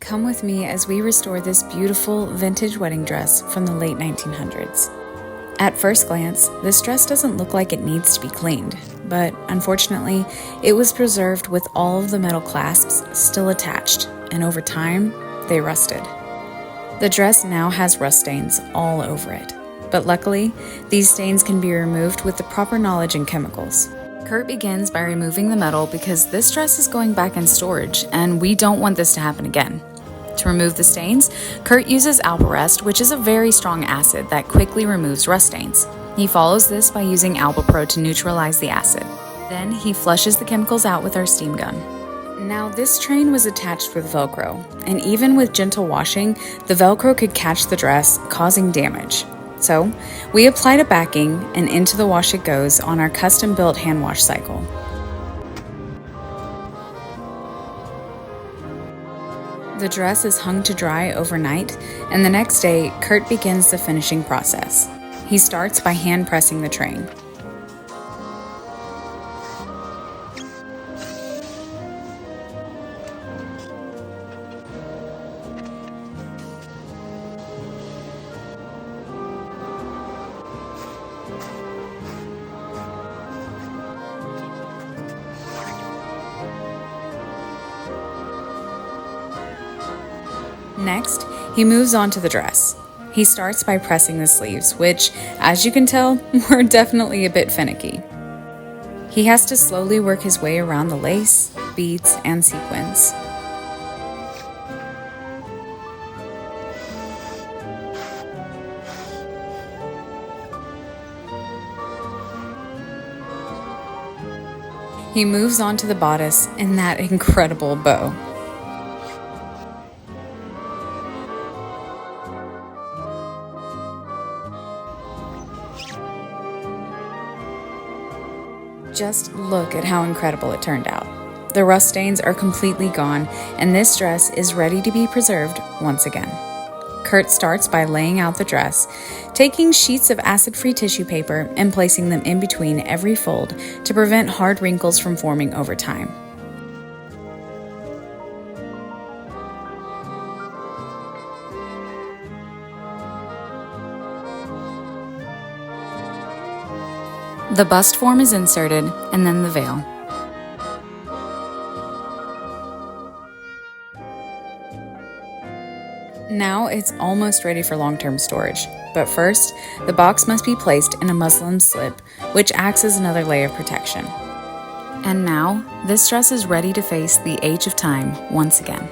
Come with me as we restore this beautiful vintage wedding dress from the late 1900s. At first glance, this dress doesn't look like it needs to be cleaned, but unfortunately, it was preserved with all of the metal clasps still attached, and over time, they rusted. The dress now has rust stains all over it, but luckily, these stains can be removed with the proper knowledge and chemicals. Kurt begins by removing the metal because this dress is going back in storage, and we don't want this to happen again. To remove the stains, Kurt uses Alparest, which is a very strong acid that quickly removes rust stains. He follows this by using AlbaPro to neutralize the acid. Then he flushes the chemicals out with our steam gun. Now this train was attached with Velcro, and even with gentle washing, the Velcro could catch the dress, causing damage. So, we applied a backing, and into the wash it goes on our custom-built hand wash cycle. The dress is hung to dry overnight, and the next day, Kurt begins the finishing process. He starts by hand pressing the train. Next, he moves on to the dress. He starts by pressing the sleeves, which, as you can tell, were definitely a bit finicky. He has to slowly work his way around the lace, beads, and sequins. He moves on to the bodice in that incredible bow. Just look at how incredible it turned out. The rust stains are completely gone, and this dress is ready to be preserved once again. Kurt starts by laying out the dress, taking sheets of acid-free tissue paper and placing them in between every fold to prevent hard wrinkles from forming over time. The bust form is inserted, and then the veil. Now it's almost ready for long-term storage, but first, the box must be placed in a muslin slip, which acts as another layer of protection. And now, this dress is ready to face the age of time once again.